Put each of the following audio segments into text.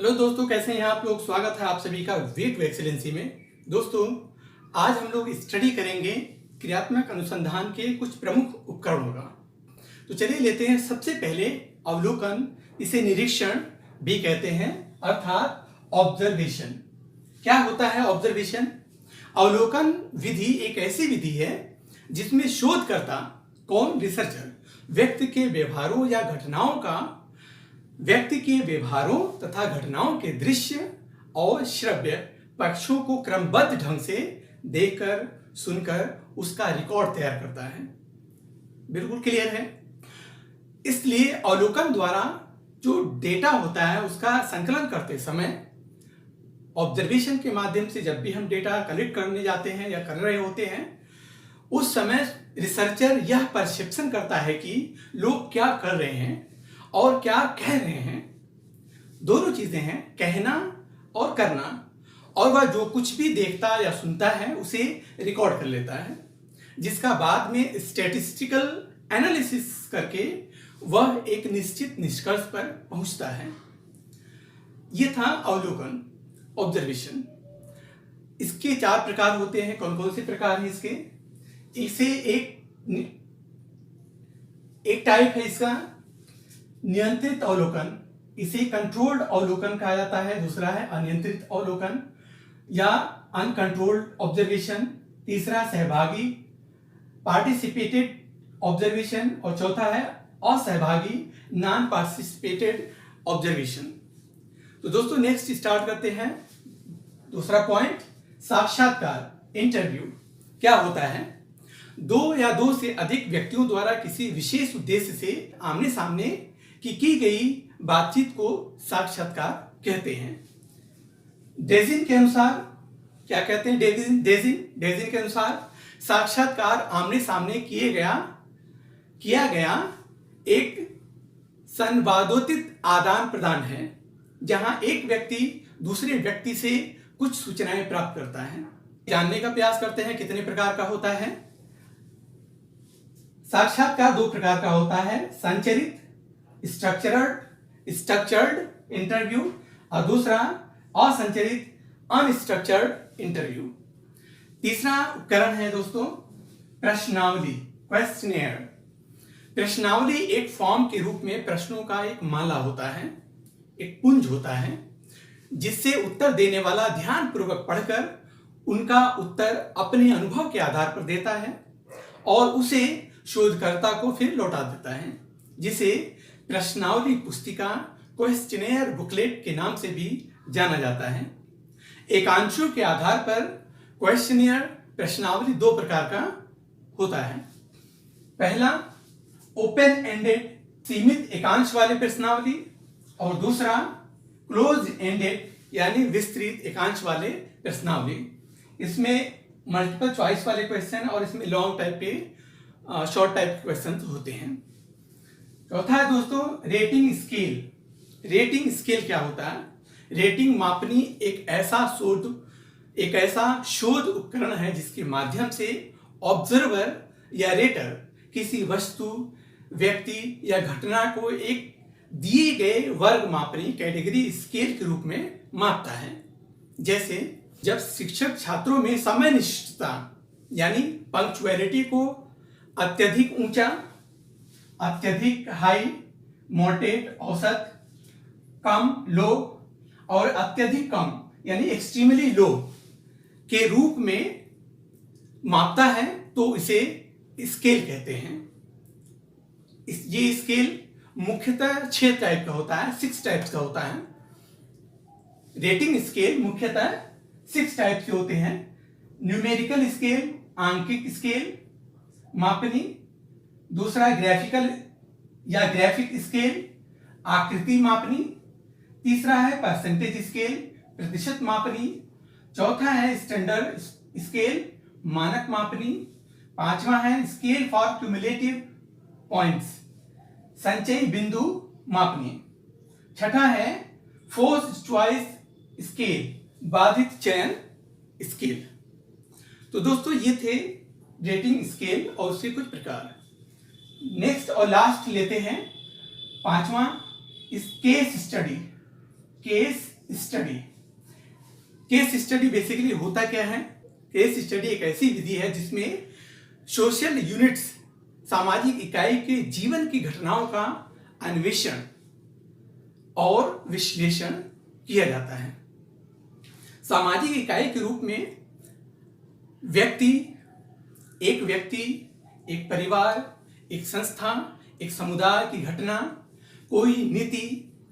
Hello दोस्तों, कैसे हैं आप लोग। स्वागत है आप सभी का वे टू एक्सीलेंसी में। दोस्तों, आज हम लोग स्टडी करेंगे क्रियात्मक अनुसंधान के कुछ प्रमुख उपकरणों का। तो चलिए लेते हैं सबसे पहले अवलोकन, इसे निरीक्षण भी कहते हैं, अर्थात ऑब्जर्वेशन। क्या होता है ऑब्जर्वेशन? अवलोकन विधि एक ऐसी विधि है जिसमें शोधकर्ता, कौन, रिसर्चर, व्यक्ति के व्यवहारों या घटनाओं का, व्यक्ति के व्यवहारों तथा घटनाओं के दृश्य और श्रव्य पक्षों को क्रमबद्ध ढंग से देखकर, सुनकर उसका रिकॉर्ड तैयार करता है। बिल्कुल क्लियर है। इसलिए अवलोकन द्वारा जो डेटा होता है उसका संकलन करते समय, ऑब्जर्वेशन के माध्यम से जब भी हम डेटा कलेक्ट करने जाते हैं या कर रहे होते हैं, उस समय रिसर्चर यह परसेप्शन करता है कि लोग क्या कर रहे हैं और क्या कह रहे हैं। दोनों चीजें हैं, कहना और करना। और वह जो कुछ भी देखता या सुनता है उसे रिकॉर्ड कर लेता है, जिसका बाद में स्टैटिस्टिकल एनालिसिस करके वह एक निश्चित निष्कर्ष पर पहुंचता है। यह था अवलोकन, ऑब्जर्वेशन। इसके 4 प्रकार होते हैं। कौन कौन से प्रकार हैं इसके? इसे एक टाइप है इसका नियंत्रित अवलोकन, इसे कंट्रोल्ड अवलोकन कहा जाता है। दूसरा है अनियंत्रित अवलोकन या अनकंट्रोल्ड ऑब्जर्वेशन। तीसरा सहभागी, पार्टिसिपेटेड ऑब्जर्वेशन। और चौथा है असहभागी, नॉन पार्टिसिपेटेड ऑब्जर्वेशन। तो दोस्तों, नेक्स्ट स्टार्ट करते हैं। दूसरा पॉइंट, साक्षात्कार, इंटरव्यू। क्या होता है? 2 या 2 से अधिक व्यक्तियों द्वारा किसी विशेष उद्देश्य से आमने सामने की गई बातचीत को साक्षात्कार कहते हैं। डेजिन के अनुसार क्या कहते हैं? डेजिन के अनुसार साक्षात्कार आमने सामने किया गया एक संवादोचित आदान प्रदान है, जहां एक व्यक्ति दूसरे व्यक्ति से कुछ सूचनाएं प्राप्त करता है। जानने का प्रयास करते हैं कितने प्रकार का होता है। साक्षात्कार 2 प्रकार का होता है, संचरित, स्ट्रक्चर्ड इंटरव्यू, और दूसरा असंचरित, अनस्ट्रक्चर्ड इंटरव्यू। तीसरा उपकरण है दोस्तों प्रश्नावली, क्वेश्चनेयर। प्रश्नावली एक फॉर्म के रूप में प्रश्नों का एक माला होता है, एक पुंज होता है, जिससे उत्तर देने वाला ध्यानपूर्वक पढ़कर उनका उत्तर अपने अनुभव के आधार पर देता है और उसे शोधकर्ता को फिर लौटा देता है, जिसे प्रश्नावली पुस्तिका, क्वेश्चनेयर बुकलेट के नाम से भी जाना जाता है। एकांशों के आधार पर क्वेश्चनेयर प्रश्नावली 2 प्रकार का होता है। पहला ओपन एंडेड, सीमित एकांश वाले प्रश्नावली, और दूसरा क्लोज एंडेड यानी विस्तृत एकांश वाले प्रश्नावली। इसमें मल्टीपल चॉइस वाले क्वेश्चन और इसमें लॉन्ग टाइप के, शॉर्ट टाइप के क्वेश्चन होते हैं। चौथा है दोस्तों रेटिंग स्केल। रेटिंग स्केल क्या होता है? रेटिंग मापनी एक ऐसा शोध उपकरण है जिसके माध्यम से ऑब्जर्वर या रेटर किसी वस्तु, व्यक्ति या घटना को एक दिए गए वर्ग मापनी, कैटेगरी स्केल के रूप में मापता है। जैसे जब शिक्षक छात्रों में समय निष्ठता यानी पंक्चुअलिटी को अत्यधिक ऊंचा, अत्यधिक हाई, मॉडरेट औसत, कम लो और अत्यधिक कम यानी एक्सट्रीमली लो के रूप में मापता है, तो इसे स्केल कहते हैं। ये स्केल मुख्यतः 6 टाइप का होता है, 6 टाइप्स का होता है। रेटिंग स्केल मुख्यतः 6 टाइप के होते हैं। न्यूमेरिकल स्केल, आंकिक स्केल मापनी। दूसरा ग्राफिकल या ग्राफिक स्केल, आकृति मापनी। तीसरा है परसेंटेज स्केल, प्रतिशत मापनी। चौथा है स्टैंडर्ड स्केल, मानक मापनी। पांचवा है स्केल फॉर क्यूमुलेटिव पॉइंट्स, संचयी बिंदु मापनी। छठा है फोर्स्ड चॉइस स्केल, बाधित चयन स्केल। तो दोस्तों, ये थे रेटिंग स्केल और उसके कुछ प्रकार। नेक्स्ट और लास्ट लेते हैं 5वां case study. Case study. Case study basically होता क्या है? केस स्टडी एक ऐसी विधि है जिसमें सोशल यूनिट्स, सामाजिक इकाई के जीवन की घटनाओं का अन्वेषण और विश्लेषण किया जाता है। सामाजिक इकाई के रूप में एक व्यक्ति, एक परिवार, एक संस्था, एक समुदाय की घटना, कोई नीति,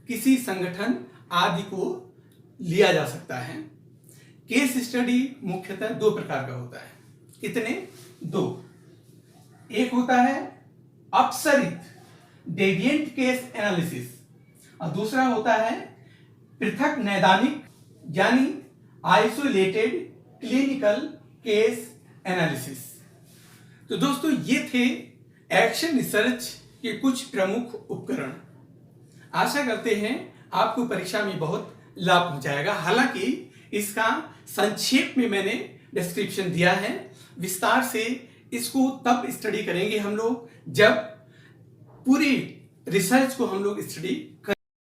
किसी संगठन आदि को लिया जा सकता है। केस स्टडी मुख्यतः दो प्रकार का होता है। कितने? दो। एक होता है अपसरित डेविएंट केस एनालिसिस और दूसरा होता है पृथक नैदानिक यानी आइसोलेटेड क्लिनिकल केस एनालिसिस। तो दोस्तों ये थे एक्शन रिसर्च के कुछ प्रमुख उपकरण। आशा करते हैं आपको परीक्षा में बहुत लाभ पहुंचाएगा। हालांकि इसका संक्षेप में मैंने डिस्क्रिप्शन दिया है, विस्तार से इसको तब स्टडी करेंगे हम लोग जब पूरी रिसर्च को हम लोग स्टडी